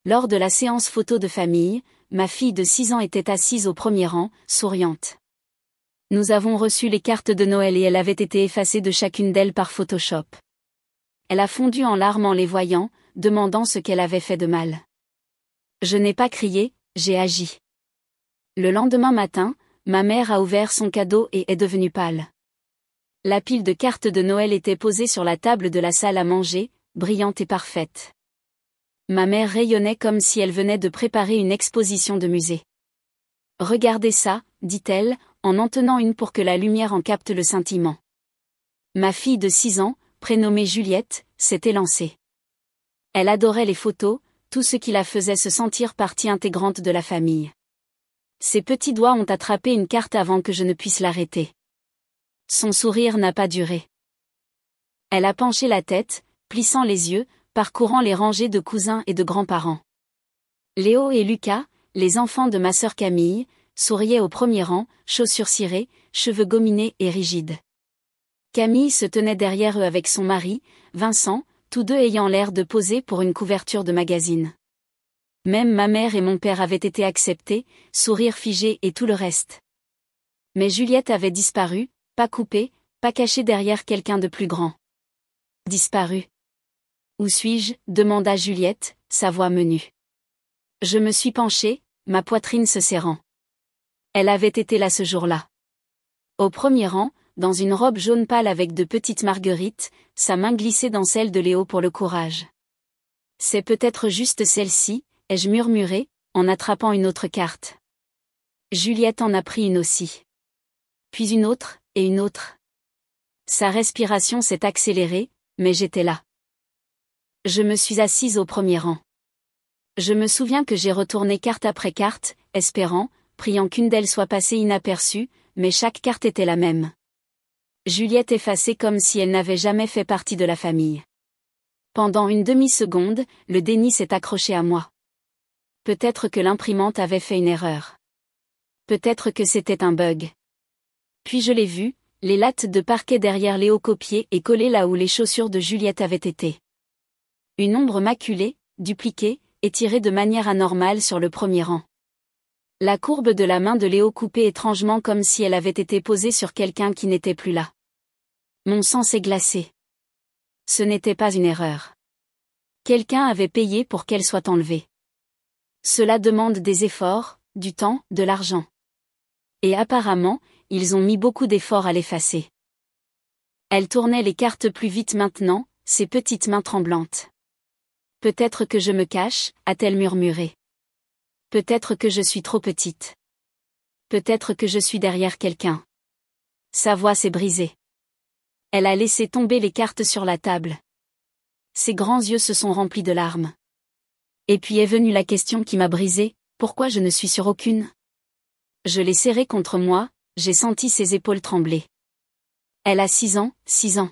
Lors de la séance photo de famille, ma fille de 6 ans était assise au premier rang, souriante. Nous avons reçu les cartes de Noël et elle avait été effacée de chacune d'elles par Photoshop. Elle a fondu en larmes en les voyant, demandant ce qu'elle avait fait de mal. Je n'ai pas crié, j'ai agi. Le lendemain matin, ma mère a ouvert son cadeau et est devenue pâle. La pile de cartes de Noël était posée sur la table de la salle à manger, brillante et parfaite. Ma mère rayonnait comme si elle venait de préparer une exposition de musée. « Regardez ça », dit-elle, en tenant une pour que la lumière en capte le scintillement. Ma fille de 6 ans, prénommée Juliette, s'est élancée. Elle adorait les photos, tout ce qui la faisait se sentir partie intégrante de la famille. Ses petits doigts ont attrapé une carte avant que je ne puisse l'arrêter. Son sourire n'a pas duré. Elle a penché la tête, plissant les yeux, parcourant les rangées de cousins et de grands-parents. Léo et Lucas, les enfants de ma sœur Camille, souriaient au premier rang, chaussures cirées, cheveux gominés et rigides. Camille se tenait derrière eux avec son mari, Vincent, tous deux ayant l'air de poser pour une couverture de magazine. Même ma mère et mon père avaient été acceptés, sourire figé et tout le reste. Mais Juliette avait disparu, pas coupée, pas cachée derrière quelqu'un de plus grand. Disparu. Où suis-je ? Demanda Juliette, sa voix menue. Je me suis penchée, ma poitrine se serrant. Elle avait été là ce jour-là. Au premier rang, dans une robe jaune pâle avec de petites marguerites, sa main glissait dans celle de Léo pour le courage. C'est peut-être juste celle-ci, ai-je murmuré, en attrapant une autre carte. Juliette en a pris une aussi. Puis une autre, et une autre. Sa respiration s'est accélérée, mais j'étais là. Je me suis assise au premier rang. Je me souviens que j'ai retourné carte après carte, espérant, priant qu'une d'elles soit passée inaperçue, mais chaque carte était la même. Juliette effacée comme si elle n'avait jamais fait partie de la famille. Pendant une demi-seconde, le déni s'est accroché à moi. Peut-être que l'imprimante avait fait une erreur. Peut-être que c'était un bug. Puis je l'ai vu, les lattes de parquet derrière Léo copiées et collées là où les chaussures de Juliette avaient été. Une ombre maculée, dupliquée, étirée de manière anormale sur le premier rang. La courbe de la main de Léo coupée étrangement comme si elle avait été posée sur quelqu'un qui n'était plus là. Mon sang s'est glacé. Ce n'était pas une erreur. Quelqu'un avait payé pour qu'elle soit enlevée. Cela demande des efforts, du temps, de l'argent. Et apparemment, ils ont mis beaucoup d'efforts à l'effacer. Elle tournait les cartes plus vite maintenant, ses petites mains tremblantes. Peut-être que je me cache, a-t-elle murmuré. Peut-être que je suis trop petite. Peut-être que je suis derrière quelqu'un. Sa voix s'est brisée. Elle a laissé tomber les cartes sur la table. Ses grands yeux se sont remplis de larmes. Et puis est venue la question qui m'a brisée, pourquoi je ne suis sur aucune ? Je l'ai serrée contre moi, j'ai senti ses épaules trembler. Elle a 6 ans, 6 ans.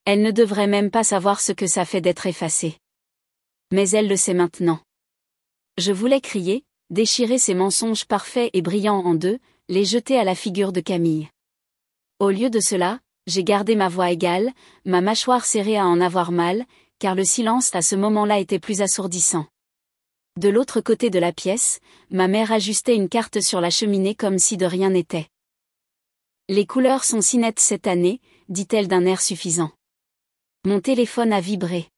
Elle ne devrait même pas savoir ce que ça fait d'être effacée. Mais elle le sait maintenant. Je voulais crier, déchirer ces mensonges parfaits et brillants en deux, les jeter à la figure de Camille. Au lieu de cela, j'ai gardé ma voix égale, ma mâchoire serrée à en avoir mal, car le silence à ce moment-là était plus assourdissant. De l'autre côté de la pièce, ma mère ajustait une carte sur la cheminée comme si de rien n'était. Les couleurs sont si nettes cette année, dit-elle d'un air suffisant. Mon téléphone a vibré.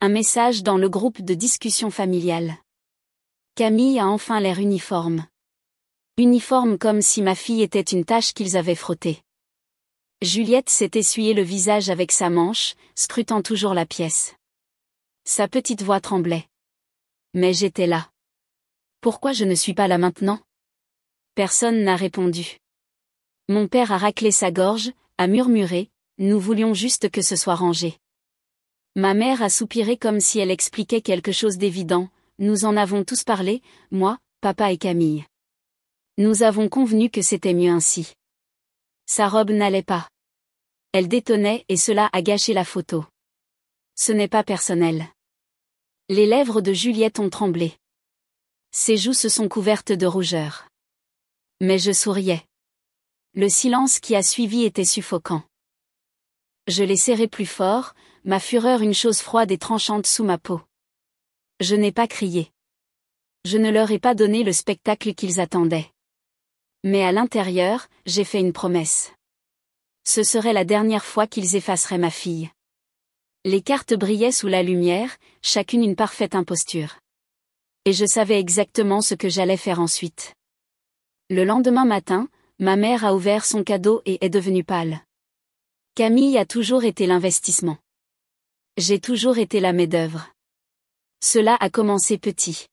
Un message dans le groupe de discussion familiale. Camille a enfin l'air uniforme. Uniforme comme si ma fille était une tache qu'ils avaient frottée. Juliette s'est essuyé le visage avec sa manche, scrutant toujours la pièce. Sa petite voix tremblait. Mais j'étais là. Pourquoi je ne suis pas là maintenant ? Personne n'a répondu. Mon père a raclé sa gorge, a murmuré, nous voulions juste que ce soit rangé. Ma mère a soupiré comme si elle expliquait quelque chose d'évident. Nous en avons tous parlé, moi, papa et Camille. Nous avons convenu que c'était mieux ainsi. Sa robe n'allait pas. Elle détonnait et cela a gâché la photo. Ce n'est pas personnel. Les lèvres de Juliette ont tremblé. Ses joues se sont couvertes de rougeur. Mais je souriais. Le silence qui a suivi était suffocant. Je l'ai serré plus fort, ma fureur une chose froide et tranchante sous ma peau. Je n'ai pas crié. Je ne leur ai pas donné le spectacle qu'ils attendaient. Mais à l'intérieur, j'ai fait une promesse. Ce serait la dernière fois qu'ils effaceraient ma fille. Les cartes brillaient sous la lumière, chacune une parfaite imposture. Et je savais exactement ce que j'allais faire ensuite. Le lendemain matin, ma mère a ouvert son cadeau et est devenue pâle. Camille a toujours été l'investissement. J'ai toujours été la main-d'œuvre. Cela a commencé petit.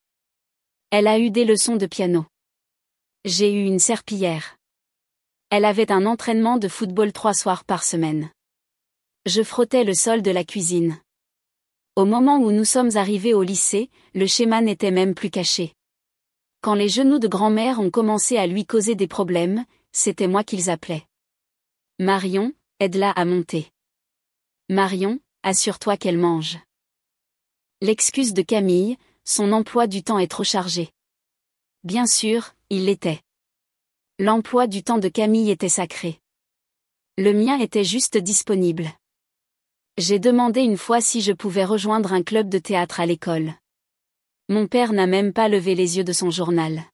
Elle a eu des leçons de piano. J'ai eu une serpillière. Elle avait un entraînement de football 3 soirs par semaine. Je frottais le sol de la cuisine. Au moment où nous sommes arrivés au lycée, le schéma n'était même plus caché. Quand les genoux de grand-mère ont commencé à lui causer des problèmes, c'était moi qu'ils appelaient. Marion, aide-la à monter. Marion, assure-toi qu'elle mange. L'excuse de Camille, son emploi du temps est trop chargé. Bien sûr, il l'était. L'emploi du temps de Camille était sacré. Le mien était juste disponible. J'ai demandé une fois si je pouvais rejoindre un club de théâtre à l'école. Mon père n'a même pas levé les yeux de son journal.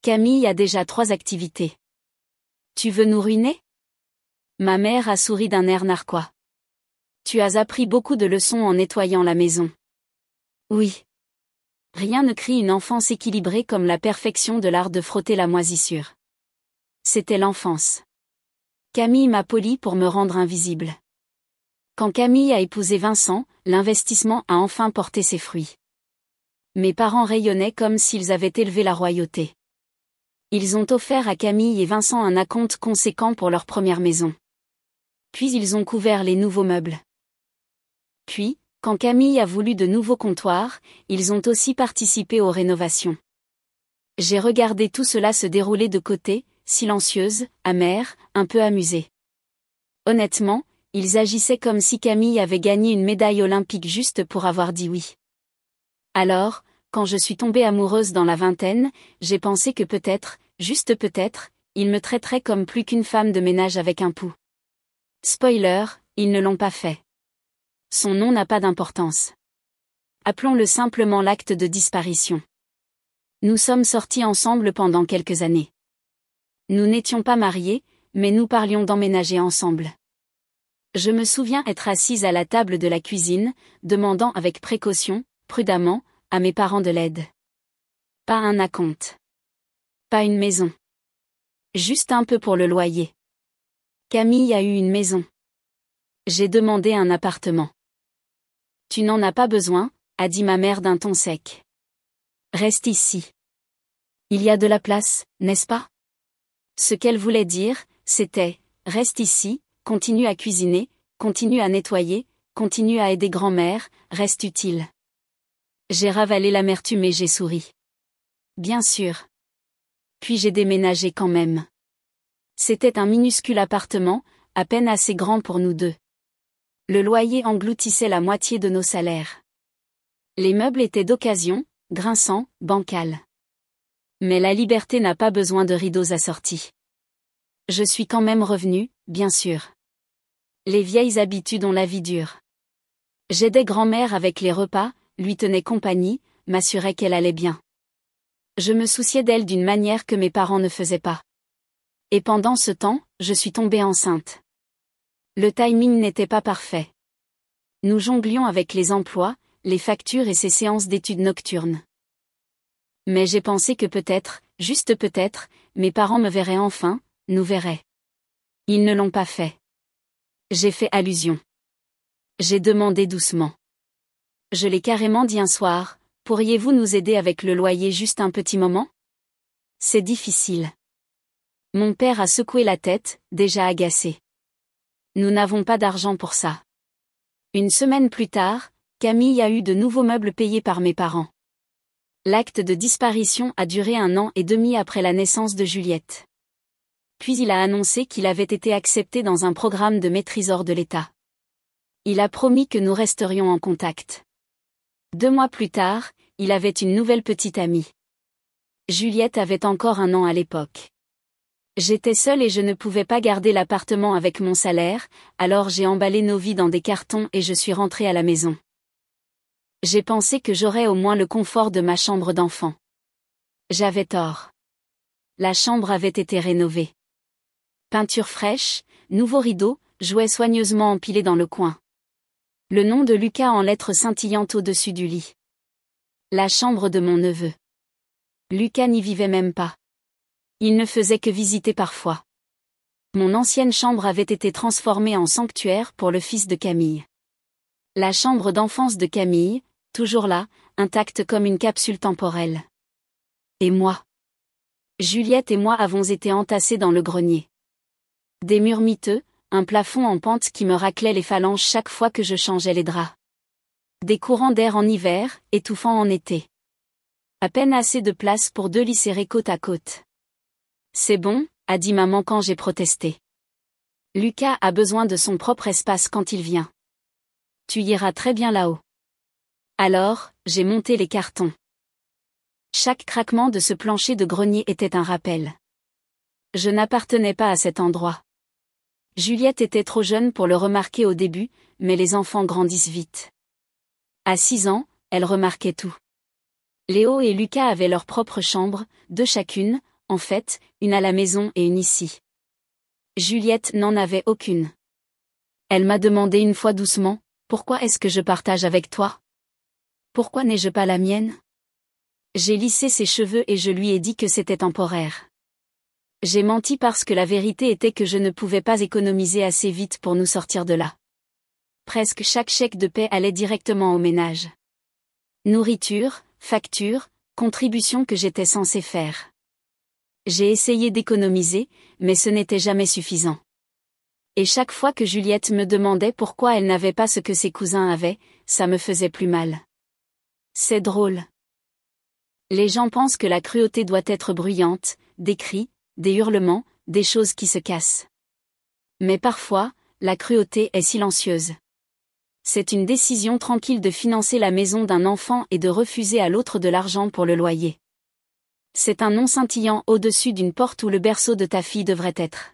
Camille a déjà 3 activités. Tu veux nous ruiner? Ma mère a souri d'un air narquois. Tu as appris beaucoup de leçons en nettoyant la maison. Oui. Rien ne crie une enfance équilibrée comme la perfection de l'art de frotter la moisissure. C'était l'enfance. Camille m'a poli pour me rendre invisible. Quand Camille a épousé Vincent, l'investissement a enfin porté ses fruits. Mes parents rayonnaient comme s'ils avaient élevé la royauté. Ils ont offert à Camille et Vincent un acompte conséquent pour leur première maison. Puis ils ont couvert les nouveaux meubles. Puis, quand Camille a voulu de nouveaux comptoirs, ils ont aussi participé aux rénovations. J'ai regardé tout cela se dérouler de côté, silencieuse, amère, un peu amusée. Honnêtement, ils agissaient comme si Camille avait gagné une médaille olympique juste pour avoir dit oui. Alors, quand je suis tombée amoureuse dans la vingtaine, j'ai pensé que peut-être, juste peut-être, ils me traiteraient comme plus qu'une femme de ménage avec un pouls. Spoiler, ils ne l'ont pas fait. Son nom n'a pas d'importance. Appelons-le simplement l'acte de disparition. Nous sommes sortis ensemble pendant quelques années. Nous n'étions pas mariés, mais nous parlions d'emménager ensemble. Je me souviens être assise à la table de la cuisine, demandant avec précaution, prudemment, à mes parents de l'aide. Pas un acompte. Pas une maison. Juste un peu pour le loyer. Camille a eu une maison. J'ai demandé un appartement. Tu n'en as pas besoin, a dit ma mère d'un ton sec. Reste ici. Il y a de la place, n'est-ce pas? Ce qu'elle voulait dire, c'était, reste ici, continue à cuisiner, continue à nettoyer, continue à aider grand-mère, reste utile. J'ai ravalé l'amertume et j'ai souri. Bien sûr. Puis j'ai déménagé quand même. C'était un minuscule appartement, à peine assez grand pour nous deux. Le loyer engloutissait la moitié de nos salaires. Les meubles étaient d'occasion, grinçants, bancals. Mais la liberté n'a pas besoin de rideaux assortis. Je suis quand même revenue, bien sûr. Les vieilles habitudes ont la vie dure. J'aidais grand-mère avec les repas, lui tenais compagnie, m'assurais qu'elle allait bien. Je me souciais d'elle d'une manière que mes parents ne faisaient pas. Et pendant ce temps, je suis tombée enceinte. Le timing n'était pas parfait. Nous jonglions avec les emplois, les factures et ces séances d'études nocturnes. Mais j'ai pensé que peut-être, juste peut-être, mes parents me verraient enfin, nous verraient. Ils ne l'ont pas fait. J'ai fait allusion. J'ai demandé doucement. Je l'ai carrément dit un soir, pourriez-vous nous aider avec le loyer juste un petit moment? C'est difficile. Mon père a secoué la tête, déjà agacé. Nous n'avons pas d'argent pour ça. Une semaine plus tard, Camille a eu de nouveaux meubles payés par mes parents. L'acte de disparition a duré 1 an et demi après la naissance de Juliette. Puis il a annoncé qu'il avait été accepté dans un programme de maîtriseur de l'État. Il a promis que nous resterions en contact. 2 mois plus tard, il avait une nouvelle petite amie. Juliette avait encore 1 an à l'époque. J'étais seule et je ne pouvais pas garder l'appartement avec mon salaire, alors j'ai emballé nos vies dans des cartons et je suis rentrée à la maison. J'ai pensé que j'aurais au moins le confort de ma chambre d'enfant. J'avais tort. La chambre avait été rénovée. Peinture fraîche, nouveaux rideaux, jouets soigneusement empilés dans le coin. Le nom de Lucas en lettres scintillantes au-dessus du lit. La chambre de mon neveu. Lucas n'y vivait même pas. Il ne faisait que visiter parfois. Mon ancienne chambre avait été transformée en sanctuaire pour le fils de Camille. La chambre d'enfance de Camille, toujours là, intacte comme une capsule temporelle. Et moi? Juliette et moi avons été entassés dans le grenier. Des murs miteux, un plafond en pente qui me raclait les phalanges chaque fois que je changeais les draps. Des courants d'air en hiver, étouffants en été. À peine assez de place pour 2 lits serrés côte à côte. C'est bon, a dit maman quand j'ai protesté. Lucas a besoin de son propre espace quand il vient. Tu iras très bien là-haut. Alors, j'ai monté les cartons. Chaque craquement de ce plancher de grenier était un rappel. Je n'appartenais pas à cet endroit. Juliette était trop jeune pour le remarquer au début, mais les enfants grandissent vite. À 6 ans, elle remarquait tout. Léo et Lucas avaient leur propre chambre, 2 chacune, en fait, une à la maison et une ici. Juliette n'en avait aucune. Elle m'a demandé une fois doucement, « Pourquoi est-ce que je partage avec toi? Pourquoi n'ai-je pas la mienne ?» J'ai lissé ses cheveux et je lui ai dit que c'était temporaire. J'ai menti parce que la vérité était que je ne pouvais pas économiser assez vite pour nous sortir de là. Presque chaque chèque de paie allait directement au ménage. Nourriture, factures, contributions que j'étais censée faire. J'ai essayé d'économiser, mais ce n'était jamais suffisant. Et chaque fois que Juliette me demandait pourquoi elle n'avait pas ce que ses cousins avaient, ça me faisait plus mal. C'est drôle. Les gens pensent que la cruauté doit être bruyante, des cris, des hurlements, des choses qui se cassent. Mais parfois, la cruauté est silencieuse. C'est une décision tranquille de financer la maison d'un enfant et de refuser à l'autre de l'argent pour le loyer. C'est un nom scintillant au-dessus d'une porte où le berceau de ta fille devrait être.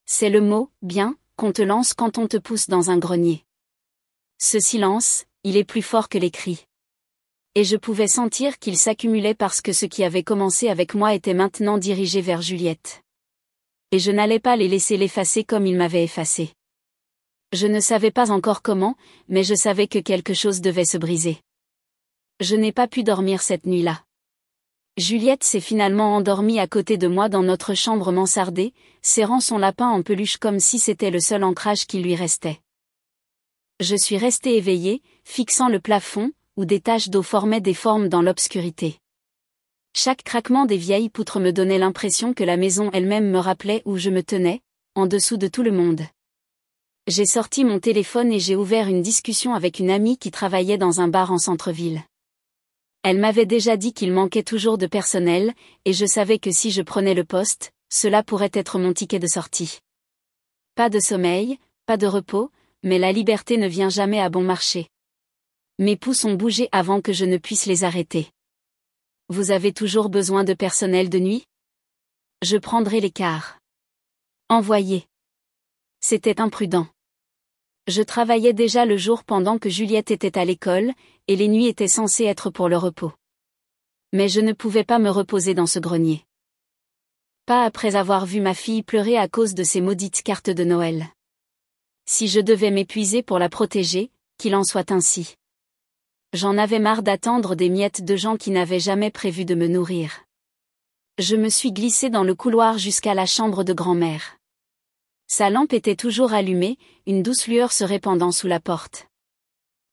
C'est le mot « bien » qu'on te lance quand on te pousse dans un grenier. Ce silence, il est plus fort que les cris. Et je pouvais sentir qu'il s'accumulait parce que ce qui avait commencé avec moi était maintenant dirigé vers Juliette. Et je n'allais pas les laisser l'effacer comme il m'avait effacé. Je ne savais pas encore comment, mais je savais que quelque chose devait se briser. Je n'ai pas pu dormir cette nuit-là. Juliette s'est finalement endormie à côté de moi dans notre chambre mansardée, serrant son lapin en peluche comme si c'était le seul ancrage qui lui restait. Je suis restée éveillée, fixant le plafond, où des taches d'eau formaient des formes dans l'obscurité. Chaque craquement des vieilles poutres me donnait l'impression que la maison elle-même me rappelait où je me tenais, en dessous de tout le monde. J'ai sorti mon téléphone et j'ai ouvert une discussion avec une amie qui travaillait dans un bar en centre-ville. Elle m'avait déjà dit qu'il manquait toujours de personnel, et je savais que si je prenais le poste, cela pourrait être mon ticket de sortie. Pas de sommeil, pas de repos, mais la liberté ne vient jamais à bon marché. Mes pouces ont bougé avant que je ne puisse les arrêter. Vous avez toujours besoin de personnel de nuit? Je prendrai les quarts. Envoyé. C'était imprudent. Je travaillais déjà le jour pendant que Juliette était à l'école, et les nuits étaient censées être pour le repos. Mais je ne pouvais pas me reposer dans ce grenier. Pas après avoir vu ma fille pleurer à cause de ces maudites cartes de Noël. Si je devais m'épuiser pour la protéger, qu'il en soit ainsi. J'en avais marre d'attendre des miettes de gens qui n'avaient jamais prévu de me nourrir. Je me suis glissée dans le couloir jusqu'à la chambre de grand-mère. Sa lampe était toujours allumée, une douce lueur se répandant sous la porte.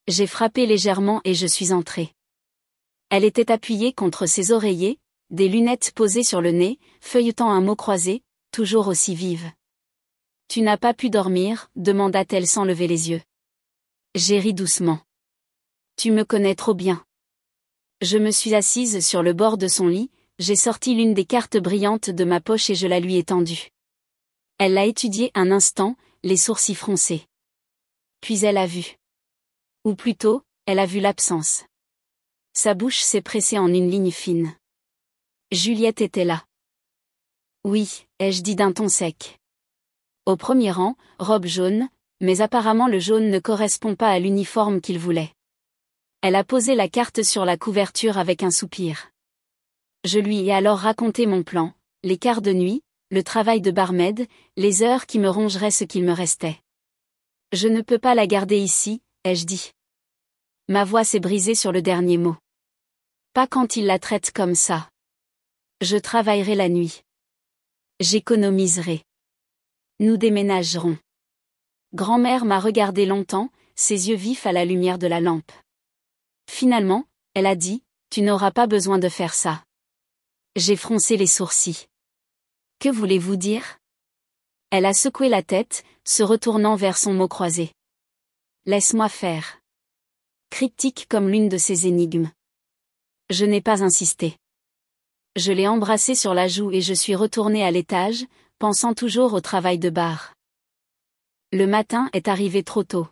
J'ai frappé légèrement et je suis entrée. Elle était appuyée contre ses oreillers, des lunettes posées sur le nez, feuilletant un mot croisé, toujours aussi vive. « Tu n'as pas pu dormir ?» demanda-t-elle sans lever les yeux. J'ai ri doucement. « Tu me connais trop bien. » Je me suis assise sur le bord de son lit, j'ai sorti l'une des cartes brillantes de ma poche et je la lui ai tendue. Elle l'a étudiée un instant, les sourcils froncés. Puis elle a vu. Ou plutôt, elle a vu l'absence. Sa bouche s'est pressée en une ligne fine. Juliette était là. Oui, ai-je dit d'un ton sec. Au premier rang, robe jaune, mais apparemment le jaune ne correspond pas à l'uniforme qu'il voulait. Elle a posé la carte sur la couverture avec un soupir. Je lui ai alors raconté mon plan, les quarts de nuit, le travail de barmaid, les heures qui me rongeraient ce qu'il me restait. Je ne peux pas la garder ici, ai-je dit. Ma voix s'est brisée sur le dernier mot. Pas quand il la traite comme ça. Je travaillerai la nuit. J'économiserai. Nous déménagerons. Grand-mère m'a regardé longtemps, ses yeux vifs à la lumière de la lampe. Finalement, elle a dit, tu n'auras pas besoin de faire ça. J'ai froncé les sourcils. Que voulez-vous dire? Elle a secoué la tête, se retournant vers son mot croisé. Laisse-moi faire. Cryptique comme l'une de ces énigmes. Je n'ai pas insisté. Je l'ai embrassée sur la joue et je suis retournée à l'étage, pensant toujours au travail de bar. Le matin est arrivé trop tôt.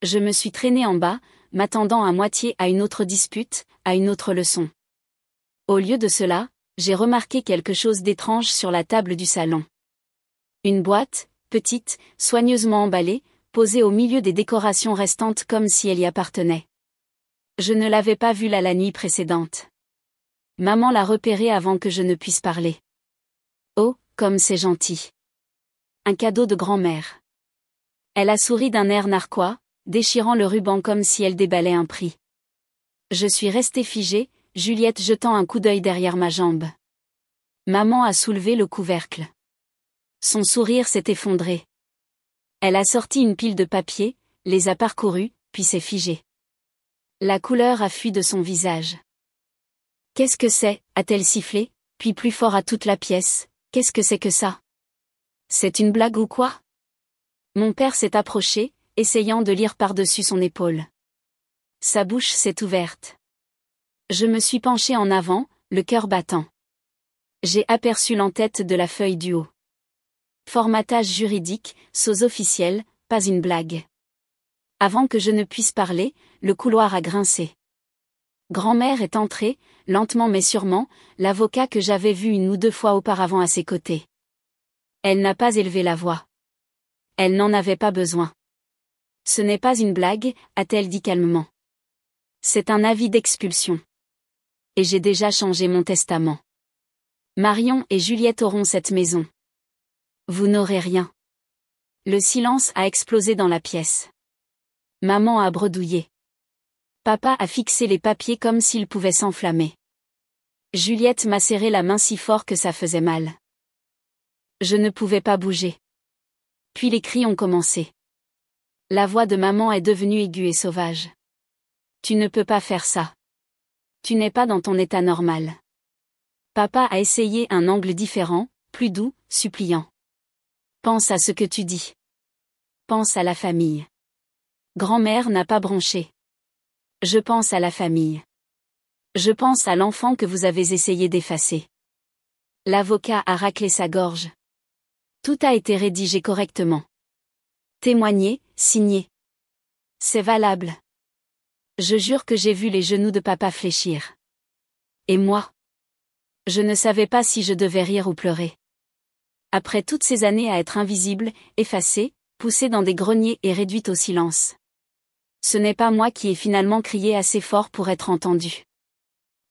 Je me suis traînée en bas, m'attendant à moitié à une autre dispute, à une autre leçon. Au lieu de cela, j'ai remarqué quelque chose d'étrange sur la table du salon. Une boîte, petite, soigneusement emballée, posée au milieu des décorations restantes comme si elle y appartenait. Je ne l'avais pas vue là la nuit précédente. Maman l'a repérée avant que je ne puisse parler. Oh, comme c'est gentil. Un cadeau de grand-mère. Elle a souri d'un air narquois, déchirant le ruban comme si elle déballait un prix. Je suis restée figée, Juliette jetant un coup d'œil derrière ma jambe. Maman a soulevé le couvercle. Son sourire s'est effondré. Elle a sorti une pile de papiers, les a parcourus, puis s'est figée. La couleur a fui de son visage. Qu'est-ce que c'est, a-t-elle sifflé, puis plus fort à toute la pièce, qu'est-ce que c'est que ça? C'est une blague ou quoi? Mon père s'est approché, essayant de lire par-dessus son épaule. Sa bouche s'est ouverte. Je me suis penchée en avant, le cœur battant. J'ai aperçu l'entête de la feuille du haut. Formatage juridique, sous officiel, pas une blague. Avant que je ne puisse parler, le couloir a grincé. Grand-mère est entrée, lentement mais sûrement, l'avocat que j'avais vu une ou deux fois auparavant à ses côtés. Elle n'a pas élevé la voix. Elle n'en avait pas besoin. Ce n'est pas une blague, a-t-elle dit calmement. C'est un avis d'expulsion. Et j'ai déjà changé mon testament. Marion et Juliette auront cette maison. Vous n'aurez rien. Le silence a explosé dans la pièce. Maman a bredouillé. Papa a fixé les papiers comme s'ils pouvaient s'enflammer. Juliette m'a serré la main si fort que ça faisait mal. Je ne pouvais pas bouger. Puis les cris ont commencé. La voix de maman est devenue aiguë et sauvage. Tu ne peux pas faire ça. Tu n'es pas dans ton état normal. Papa a essayé un angle différent, plus doux, suppliant. Pense à ce que tu dis. Pense à la famille. Grand-mère n'a pas bronché. Je pense à la famille. Je pense à l'enfant que vous avez essayé d'effacer. L'avocat a raclé sa gorge. Tout a été rédigé correctement. Témoigné, signé. C'est valable. Je jure que j'ai vu les genoux de papa fléchir. Et moi? Je ne savais pas si je devais rire ou pleurer. Après toutes ces années à être invisible, effacée, poussée dans des greniers et réduite au silence. Ce n'est pas moi qui ai finalement crié assez fort pour être entendue.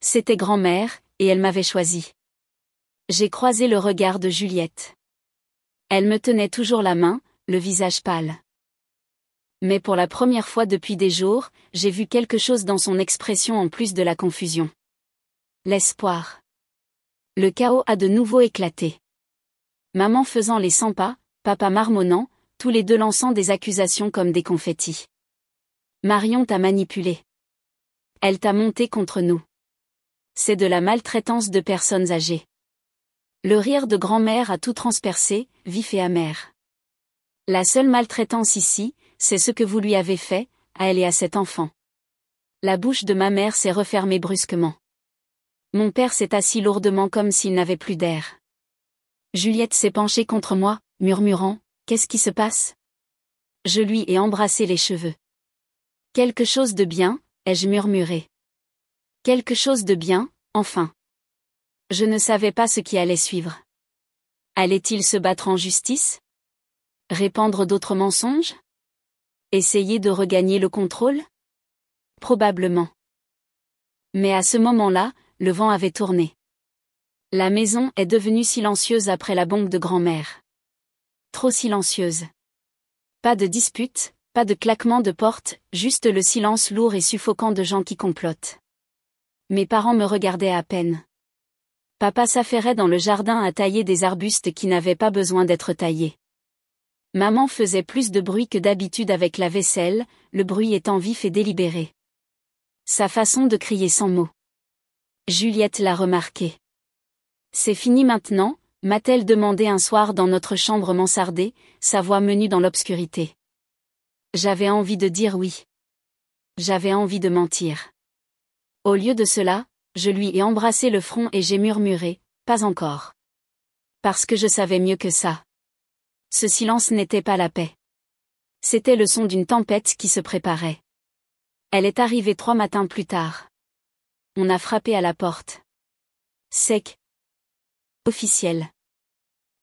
C'était grand-mère, et elle m'avait choisi. J'ai croisé le regard de Juliette. Elle me tenait toujours la main, le visage pâle. Mais pour la première fois depuis des jours, j'ai vu quelque chose dans son expression en plus de la confusion. L'espoir. Le chaos a de nouveau éclaté. Maman faisant les 100 pas, papa marmonnant, tous les deux lançant des accusations comme des confettis. Marion t'a manipulé. Elle t'a monté contre nous. C'est de la maltraitance de personnes âgées. Le rire de grand-mère a tout transpercé, vif et amer. La seule maltraitance ici, c'est ce que vous lui avez fait, à elle et à cet enfant. La bouche de ma mère s'est refermée brusquement. Mon père s'est assis lourdement comme s'il n'avait plus d'air. Juliette s'est penchée contre moi, murmurant « Qu'est-ce qui se passe ?» Je lui ai embrassé les cheveux. « Quelque chose de bien », ai-je murmuré. « Quelque chose de bien, enfin. » Je ne savais pas ce qui allait suivre. Allait-il se battre en justice? Répandre d'autres mensonges? Essayer de regagner le contrôle? Probablement. Mais à ce moment-là, le vent avait tourné. La maison est devenue silencieuse après la bombe de grand-mère. Trop silencieuse. Pas de dispute, pas de claquement de porte, juste le silence lourd et suffocant de gens qui complotent. Mes parents me regardaient à peine. Papa s'affairait dans le jardin à tailler des arbustes qui n'avaient pas besoin d'être taillés. Maman faisait plus de bruit que d'habitude avec la vaisselle, le bruit étant vif et délibéré. Sa façon de crier sans mots. Juliette l'a remarqué. C'est fini maintenant, m'a-t-elle demandé un soir dans notre chambre mansardée, sa voix menue dans l'obscurité. J'avais envie de dire oui. J'avais envie de mentir. Au lieu de cela, je lui ai embrassé le front et j'ai murmuré, pas encore. Parce que je savais mieux que ça. Ce silence n'était pas la paix. C'était le son d'une tempête qui se préparait. Elle est arrivée 3 matins plus tard. On a frappé à la porte. Sec. Officiel.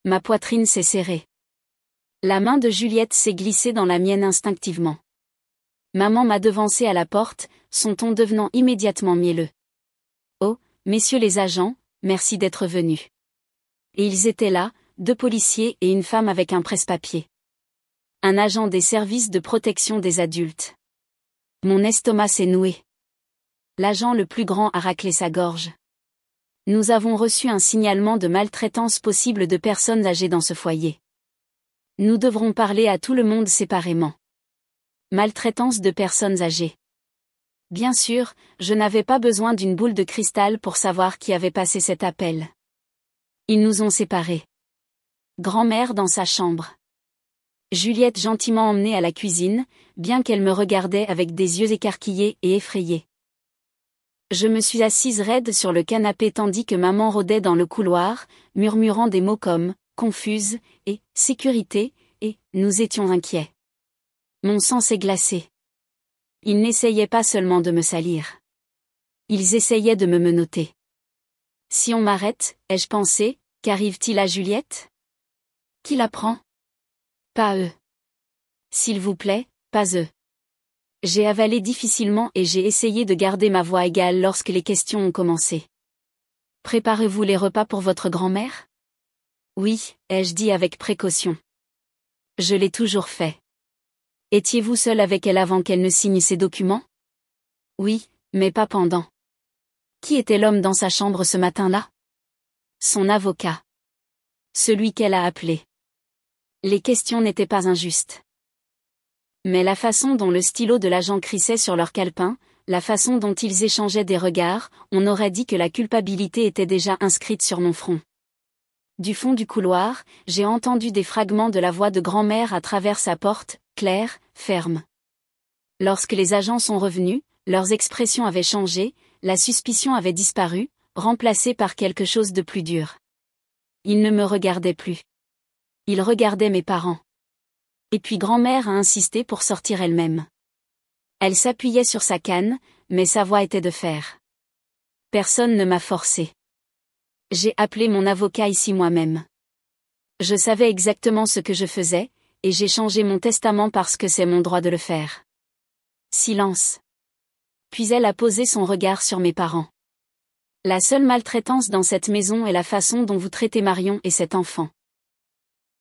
Ma poitrine s'est serrée. La main de Juliette s'est glissée dans la mienne instinctivement. Maman m'a devancée à la porte, son ton devenant immédiatement mielleux. Oh, messieurs les agents, merci d'être venus. Et ils étaient là, 2 policiers et une femme avec un presse-papier. Un agent des services de protection des adultes. Mon estomac s'est noué. L'agent le plus grand a raclé sa gorge. Nous avons reçu un signalement de maltraitance possible de personnes âgées dans ce foyer. Nous devrons parler à tout le monde séparément. Maltraitance de personnes âgées. Bien sûr, je n'avais pas besoin d'une boule de cristal pour savoir qui avait passé cet appel. Ils nous ont séparés. Grand-mère dans sa chambre. Juliette gentiment emmenée à la cuisine, bien qu'elle me regardait avec des yeux écarquillés et effrayés. Je me suis assise raide sur le canapé tandis que maman rôdait dans le couloir, murmurant des mots comme « confuse » et « sécurité » et « nous étions inquiets ». Mon sang s'est glacé. Ils n'essayaient pas seulement de me salir. Ils essayaient de me menotter. Si on m'arrête, ai-je pensé, qu'arrive-t-il à Juliette? Qui la prend? Pas eux. S'il vous plaît, pas eux. J'ai avalé difficilement et j'ai essayé de garder ma voix égale lorsque les questions ont commencé. Préparez-vous les repas pour votre grand-mère? Oui, ai-je dit avec précaution. Je l'ai toujours fait. Étiez-vous seul avec elle avant qu'elle ne signe ses documents? Oui, mais pas pendant. Qui était l'homme dans sa chambre ce matin-là? Son avocat. Celui qu'elle a appelé. Les questions n'étaient pas injustes. Mais la façon dont le stylo de l'agent crissait sur leur calepin, la façon dont ils échangeaient des regards, on aurait dit que la culpabilité était déjà inscrite sur mon front. Du fond du couloir, j'ai entendu des fragments de la voix de grand-mère à travers sa porte, claire, ferme. Lorsque les agents sont revenus, leurs expressions avaient changé, la suspicion avait disparu, remplacée par quelque chose de plus dur. Ils ne me regardaient plus. Ils regardaient mes parents. Et puis grand-mère a insisté pour sortir elle-même. Elle s'appuyait sur sa canne, mais sa voix était de fer. Personne ne m'a forcé. J'ai appelé mon avocat ici moi-même. Je savais exactement ce que je faisais, et j'ai changé mon testament parce que c'est mon droit de le faire. Silence. Puis elle a posé son regard sur mes parents. La seule maltraitance dans cette maison est la façon dont vous traitez Marion et cet enfant.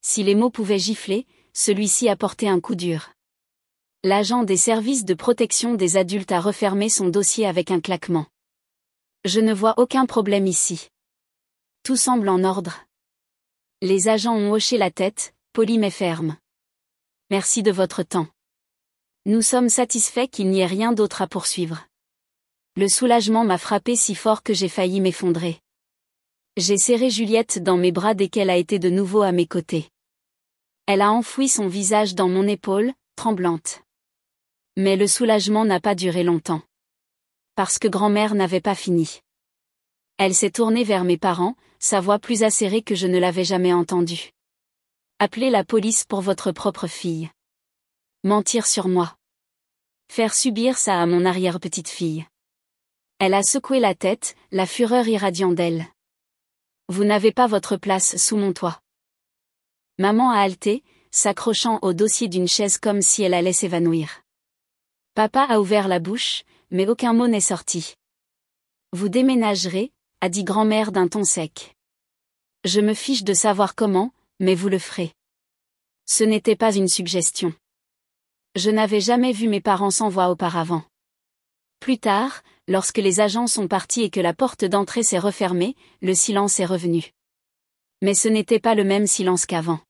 Si les mots pouvaient gifler, celui-ci a porté un coup dur. L'agent des services de protection des adultes a refermé son dossier avec un claquement. Je ne vois aucun problème ici. Tout semble en ordre. Les agents ont hoché la tête, polis mais fermes. Merci de votre temps. Nous sommes satisfaits qu'il n'y ait rien d'autre à poursuivre. Le soulagement m'a frappé si fort que j'ai failli m'effondrer. J'ai serré Juliette dans mes bras dès qu'elle a été de nouveau à mes côtés. Elle a enfoui son visage dans mon épaule, tremblante. Mais le soulagement n'a pas duré longtemps. Parce que grand-mère n'avait pas fini. Elle s'est tournée vers mes parents, sa voix plus acérée que je ne l'avais jamais entendue. Appelez la police pour votre propre fille. Mentir sur moi. Faire subir ça à mon arrière-petite-fille. Elle a secoué la tête, la fureur irradiant d'elle. Vous n'avez pas votre place sous mon toit. Maman a halté, s'accrochant au dossier d'une chaise comme si elle allait s'évanouir. Papa a ouvert la bouche, mais aucun mot n'est sorti. Vous déménagerez, a dit grand-mère d'un ton sec. Je me fiche de savoir comment, mais vous le ferez. Ce n'était pas une suggestion. Je n'avais jamais vu mes parents sans voix auparavant. Plus tard, lorsque les agents sont partis et que la porte d'entrée s'est refermée, le silence est revenu. Mais ce n'était pas le même silence qu'avant.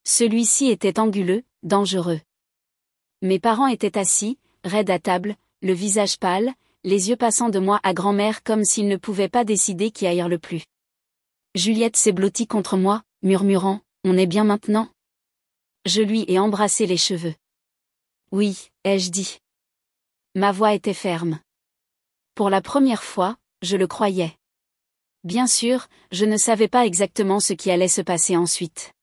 Celui-ci était anguleux, dangereux. Mes parents étaient assis, raides à table, le visage pâle, les yeux passant de moi à grand-mère comme s'ils ne pouvaient pas décider qui haïr le plus. Juliette s'est blottie contre moi, murmurant « On est bien maintenant ?» Je lui ai embrassé les cheveux. « Oui, ai-je dit. » Ma voix était ferme. Pour la première fois, je le croyais. Bien sûr, je ne savais pas exactement ce qui allait se passer ensuite.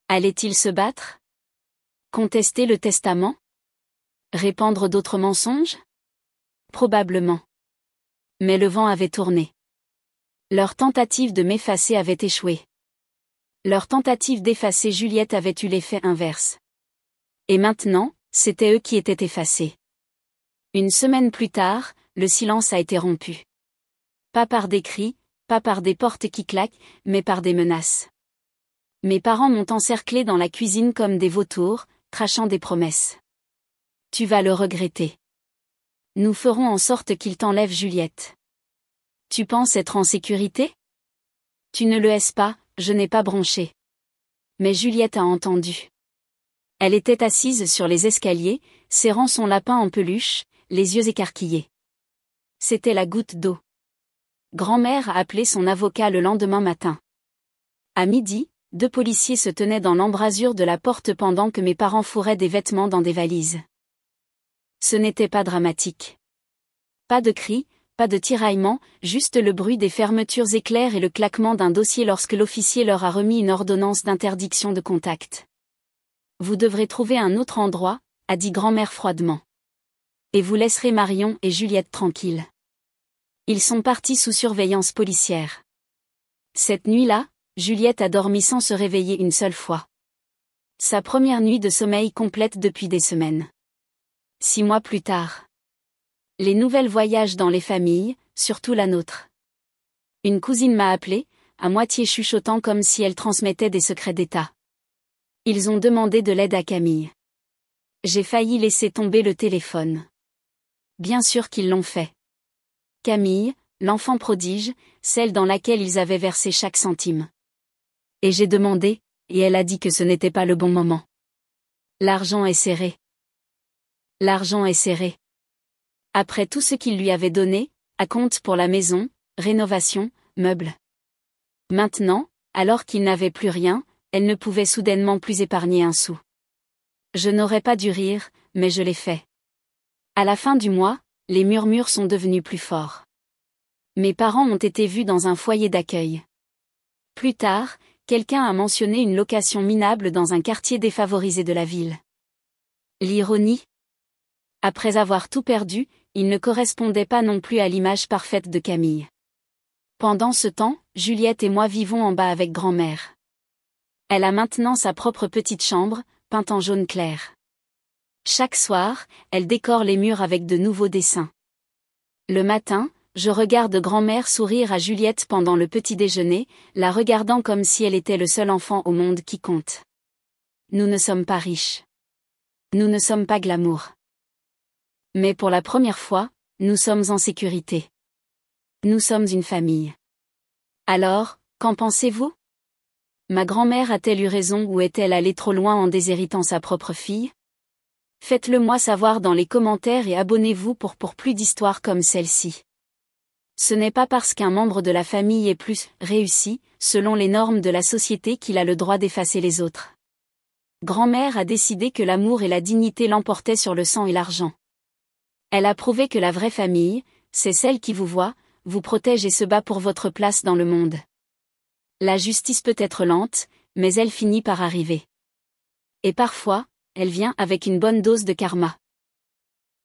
Allait-il se battre? Contester le testament? Répandre d'autres mensonges? Probablement. Mais le vent avait tourné. Leur tentative de m'effacer avait échoué. Leur tentative d'effacer Juliette avait eu l'effet inverse. Et maintenant, c'était eux qui étaient effacés. Une semaine plus tard, le silence a été rompu. Pas par des cris, pas par des portes qui claquent, mais par des menaces. Mes parents m'ont encerclé dans la cuisine comme des vautours, crachant des promesses. Tu vas le regretter. Nous ferons en sorte qu'il t'enlève Juliette. Tu penses être en sécurité? Tu ne le es pas, je n'ai pas bronché. Mais Juliette a entendu. Elle était assise sur les escaliers, serrant son lapin en peluche, les yeux écarquillés. C'était la goutte d'eau. Grand-mère a appelé son avocat le lendemain matin. À midi, 2 policiers se tenaient dans l'embrasure de la porte pendant que mes parents fourraient des vêtements dans des valises. Ce n'était pas dramatique. Pas de cris, pas de tiraillements, juste le bruit des fermetures éclairs et le claquement d'un dossier lorsque l'officier leur a remis une ordonnance d'interdiction de contact. Vous devrez trouver un autre endroit, a dit grand-mère froidement. Et vous laisserez Marion et Juliette tranquilles. Ils sont partis sous surveillance policière. Cette nuit-là, Juliette a dormi sans se réveiller une seule fois. Sa première nuit de sommeil complète depuis des semaines. 6 mois plus tard. Les nouvelles voyagent dans les familles, surtout la nôtre. Une cousine m'a appelé, à moitié chuchotant comme si elle transmettait des secrets d'État. Ils ont demandé de l'aide à Camille. J'ai failli laisser tomber le téléphone. Bien sûr qu'ils l'ont fait. Camille, l'enfant prodige, celle dans laquelle ils avaient versé chaque centime. Et j'ai demandé, et elle a dit que ce n'était pas le bon moment. L'argent est serré. L'argent est serré. Après tout ce qu'il lui avait donné, à compte pour la maison, rénovation, meubles. Maintenant, alors qu'il n'avait plus rien, elle ne pouvait soudainement plus épargner un sou. Je n'aurais pas dû rire, mais je l'ai fait. À la fin du mois, les murmures sont devenus plus forts. Mes parents ont été vus dans un foyer d'accueil. Plus tard, quelqu'un a mentionné une location minable dans un quartier défavorisé de la ville. L'ironie? Après avoir tout perdu, il ne correspondait pas non plus à l'image parfaite de Camille. Pendant ce temps, Juliette et moi vivons en bas avec grand-mère. Elle a maintenant sa propre petite chambre, peinte en jaune clair. Chaque soir, elle décore les murs avec de nouveaux dessins. Le matin, je regarde grand-mère sourire à Juliette pendant le petit déjeuner, la regardant comme si elle était le seul enfant au monde qui compte. Nous ne sommes pas riches. Nous ne sommes pas glamour. Mais pour la première fois, nous sommes en sécurité. Nous sommes une famille. Alors, qu'en pensez-vous? Ma grand-mère a-t-elle eu raison ou est-elle allée trop loin en déshéritant sa propre fille? Faites-le moi savoir dans les commentaires et abonnez-vous pour plus d'histoires comme celle-ci. Ce n'est pas parce qu'un membre de la famille est plus réussi, selon les normes de la société qu'il a le droit d'effacer les autres. Grand-mère a décidé que l'amour et la dignité l'emportaient sur le sang et l'argent. Elle a prouvé que la vraie famille, c'est celle qui vous voit, vous protège et se bat pour votre place dans le monde. La justice peut être lente, mais elle finit par arriver. Et parfois, elle vient avec une bonne dose de karma.